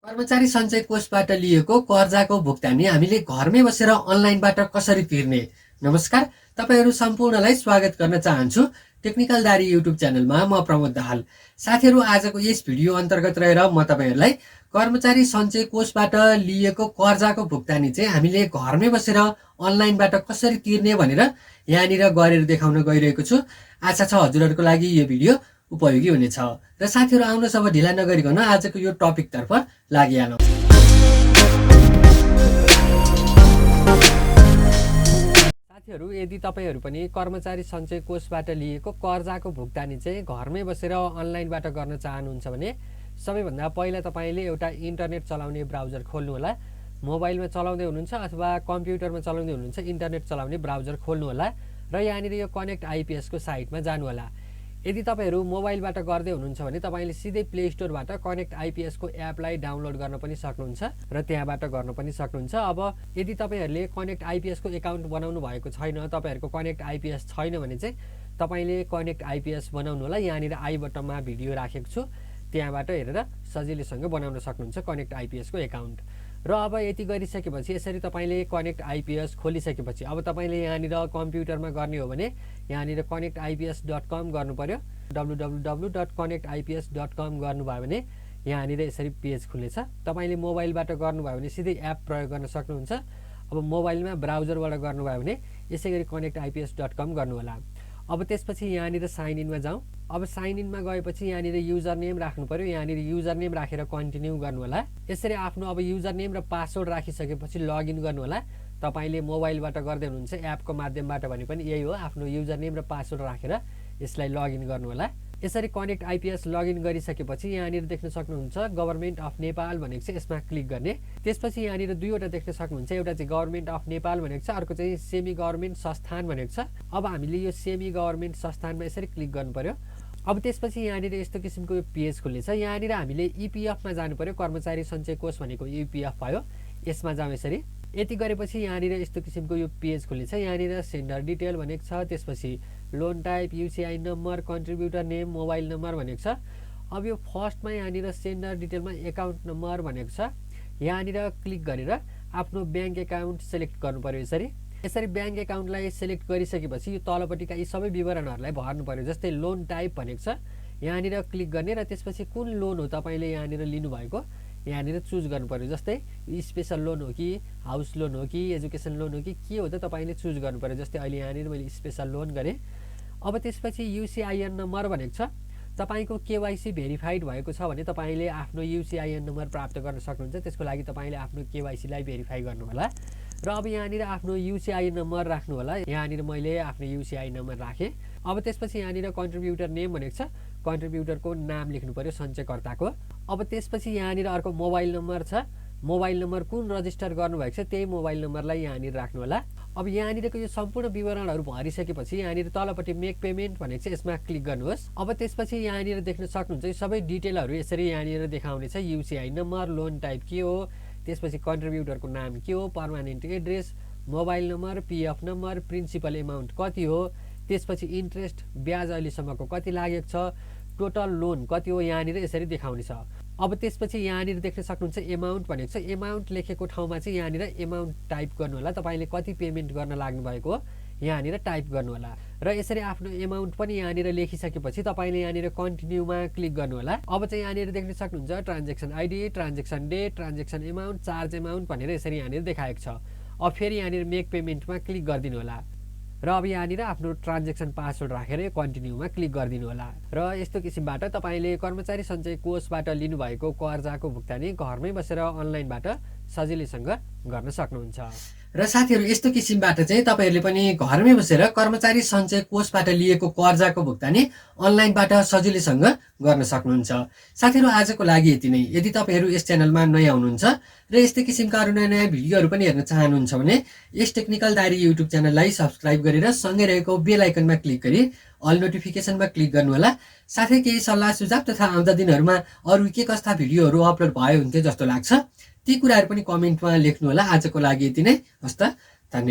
कर्मचारी सञ्चय कोषबाट लिएको कर्जाको भुक्तानी हामीले घरमै बसेर अनलाइनबाट कसरी तिर्ने। नमस्कार, तपाईहरू सम्पूर्णलाई स्वागत गर्न चाहन्छु टेक्निकल दारी युट्युब च्यानलमा। म प्रमोद दाहाल। साथीहरू, आजको यस भिडियो अन्तर्गत रहेर म तपाईहरूलाई कर्मचारी सञ्चय कोषबाट लिएको कर्जाको भुक्तानी चाहिँ हामीले घरमै बसेर अनलाइनबाट कसरी तिर्ने भनेर यहाँनिर गरेर देखाउन गइरहेको छु। आशा छ हजुरहरूको लागि यो भिडियो उपयोगी हुनेछ। र साथीहरू, आउनुहोस् अब ढिला नगरिकन आजको यो टपिकतर्फ लागिहालौँ। साथीहरू, यदि तपाईहरू पनि कर्मचारी सञ्चय कोषबाट लिएको कर्जाको भुक्तानी चाहिँ घरमै बसेर अनलाइनबाट गर्न चाहनुहुन्छ भने सबैभन्दा पहिला तपाईँले एउटा इन्टरनेट चलाउने ब्राउजर खोल्नुहोला। मोबाइलमा चलाउँदै हुनुहुन्छ अथवा कम्प्युटरमा चलाउँदै हुनुहुन्छ, इन्टरनेट चलाउने ब्राउजर खोल्नुहोला र यहाँनिर यो कनेक्ट आइपिएसको साइटमा जानुहोला। यदि तपाईँहरू मोबाइलबाट गर्दै हुनुहुन्छ भने तपाईँले सिधै प्ले स्टोरबाट कनेक्ट आइपिएसको एपलाई डाउनलोड गर्न पनि सक्नुहुन्छ र त्यहाँबाट गर्न पनि सक्नुहुन्छ। अब यदि तपाईँहरूले कनेक्ट आइपिएसको एकाउन्ट बनाउनु भएको छैन, तपाईँहरूको कनेक्ट आइपिएस छैन भने चाहिँ तपाईँले कनेक्ट आइपिएस बनाउनु होला। यहाँनिर आई बटनमा भिडियो राखेको छु, त्यहाँबाट हेरेर सजिलैसँग बनाउन सक्नुहुन्छ कनेक्ट आइपिएसको एकाउन्ट। र अब यति गरिसकेपछि यसरी तपाईँले कनेक्ट आइपिएस खोलिसकेपछि अब तपाईँले यहाँनिर कम्प्युटरमा गर्ने हो भने यहाँनिर connectips.com गर्नु पर्यो। www.connectips.com गर्नुभयो भने यहाँनिर यसरी पेज खुलेछ। तपाईँले मोबाइलबाट गर्नुभयो भने सिधै एप प्रयोग गर्न सक्नुहुन्छ। अब मोबाइलमा ब्राउजरबाट गर्नुभयो भने यसै गरी connectips.com गर्नु होला। अब त्यसपछि यहाँनिर साइन इनमा जाउँ। अब साइन इनमा गएपछि यहाँनिर युजर नेम राख्नु पर्यो। यहाँनिर युजर नेम राखेर कन्टिन्यू गर्नु होला। यसरी आफ्नो अब युजर नेम र पासवर्ड राखिसकेपछि लगइन गर्नु होला। तपाईँले मोबाइलबाट गर्दै हुनुहुन्छ एपको माध्यमबाट भने पनि यही हो, आफ्नो युजर नेम र पासवर्ड राखेर यसलाई लगइन गर्नु होला। यसरी कनेक्ट आइपिएस लगइन गरिसकेपछि यहाँनिर देख्न सक्नुहुन्छ गभर्मेन्ट अफ नेपाल भनेको छ, यसमा क्लिक गर्ने। त्यसपछि यहाँनिर दुईवटा देख्न सक्नुहुन्छ, एउटा चाहिँ गभर्मेन्ट अफ नेपाल भनेको छ, अर्को चाहिँ सेमी गभर्मेन्ट संस्थान भनेको छ। अब हामीले यो सेमी गभर्मेन्ट संस्थानमा यसरी क्लिक गर्नु पर्यो। अब त्यसपछि यहाँनिर यस्तो किसिमको यो पेज खुल्नेछ। यहाँनिर हामीले इपिएफमा जानु पर्यो। कर्मचारी सञ्चय कोष भनेको इपिएफ भयो, यसमा जाउँ। यसरी यति गरेपछि यहाँनिर यस्तो किसिमको यो पेज खुल्नेछ। यहाँनिर सेन्डर डिटेल भनेको छ, त्यसपछि loan type, UCI number, contributor name, mobile number भनेको छ। अब यो फर्स्टमा यहाँनिर सेन्डर डिटेलमा एकाउन्ट नम्बर भनेको छ। यहाँनिर क्लिक गरेर आफ्नो ब्याङ्क एकाउन्ट सेलेक्ट गर्नु पर्यो। यसरी ब्याङ्क एकाउन्टलाई सेलेक्ट गरिसकेपछि यो तलपट्टिका यी सबै विवरणहरूलाई भर्नु पर्यो। जस्तै लोन टाइप भनेको छ, यहाँनिर क्लिक गर्ने र त्यसपछि कुन लोन हो तपाईँले यहाँनिर लिनुभएको यहाँनिर चुज गर्नु पर्यो। जस्तै स्पेसल लोन हो कि हाउस लोन हो कि एजुकेसन लोन हो कि के हो त तपाईँले चुज गर्नु पर्यो। जस्तै अहिले यहाँनिर मैले स्पेसल लोन गरेँ। अब त्यसपछि युसिआइएन नम्बर भनेको छ। तपाईँको केवाइसी भेरिफाइड भएको छ भने तपाईँले आफ्नो युसिआइएन नम्बर प्राप्त गर्न सक्नुहुन्छ। त्यसको लागि तपाईँले आफ्नो केवाइसीलाई भेरिफाई गर्नु होला। र अब यहाँनिर आफ्नो युसिआई नम्बर राख्नु होला। यहाँनिर मैले आफ्नो युसिआई नम्बर राखेँ। अब त्यसपछि यहाँनिर कन्ट्रिब्युटर नेम भनेको छ, कन्ट्रिब्युटरको नाम लेख्नु पर्यो सञ्चयकर्ताको। अब त्यसपछि यहाँनिर अर्को मोबाइल नम्बर छ। मोबाइल नम्बर कुन रजिस्टर गर्नुभएको छ त्यही मोबाइल नम्बरलाई यहाँनिर राख्नु होला। अब यहाँनिरको यो सम्पूर्ण विवरणहरू भरिसकेपछि यहाँनिर तलपट्टि मेक पेमेन्ट भनेको छ, यसमा क्लिक गर्नुहोस्। अब त्यसपछि यहाँनिर देख्न सक्नुहुन्छ सबै डिटेलहरू यसरी यहाँनिर देखाउनेछ। युसिआई नम्बर, लोन टाइप के हो, त्यसपछि कन्ट्रिब्युटरको नाम के हो, permanent address, mobile number, PF number, principal amount कति हो, त्यसपछि इन्ट्रेस्ट ब्याज अहिलेसम्मको कति लागेको छ, टोटल लोन कति हो, यहाँनिर यसरी देखाउनेछ। अब त्यसपछि यहाँनिर देख्न सक्नुहुन्छ एमाउन्ट भनेको छ। एमाउन्ट लेखेको ठाउँमा चाहिँ यहाँनिर एमाउन्ट टाइप गर्नु होला। तपाईँले कति पेमेन्ट गर्न लाग्नु भएको हो यहाँनिर टाइप गर्नु होला। र यसरी आफ्नो एमाउन्ट पनि यहाँनिर लेखिसकेपछि तपाईँले यहाँनिर कन्टिन्यूमा क्लिक गर्नु होला। अब चाहिँ यहाँनिर देख्न सक्नुहुन्छ transaction ID, transaction date, transaction amount, charge amount भनेर यसरी यहाँनिर देखाएको छ। अब फेरि यहाँनिर मेक पेमेन्टमा क्लिक गरिदिनु होला र अब यहाँनिर आफ्नो ट्रान्जेक्सन पासवर्ड राखेर कन्टिन्यूमा क्लिक गरिदिनु होला। र यस्तो किसिमबाट तपाईँले कर्मचारी सञ्चय कोषबाट लिनुभएको कर्जाको भुक्तानी घरमै बसेर अनलाइनबाट सजिलैसँग गर्न सक्नुहुन्छ। र साथीहरू, यस्तो किसिमबाट चाहिँ तपाईँहरूले पनि घरमै बसेर कर्मचारी सञ्चय कोषबाट लिएको कर्जाको भुक्तानी अनलाइनबाट सजिलैसँग गर्न सक्नुहुन्छ। साथीहरू, आजको लागि यति नै। यदि तपाईँहरू यस च्यानलमा नयाँ हुनुहुन्छ र यस्तै किसिमका अरू नयाँ नयाँ भिडियोहरू पनि हेर्न चाहनुहुन्छ भने यस टेक्निकल दारी युट्युब च्यानललाई सब्सक्राइब गरेर सँगै रहेको बेल आइकनमा क्लिक गरी अल नोटिफिकेसनमा क्लिक गर्नु होला। साथै केही सल्लाह सुझाव तथा आउँदा दिनहरूमा अरू के कस्ता भिडियोहरू अपलोड भयो हुन्थ्यो जस्तो लाग्छ ती कुराहरू पनि कमेन्टमा लेख्नु होला। आजको लागि यति नै। हस्त, धन्यवाद।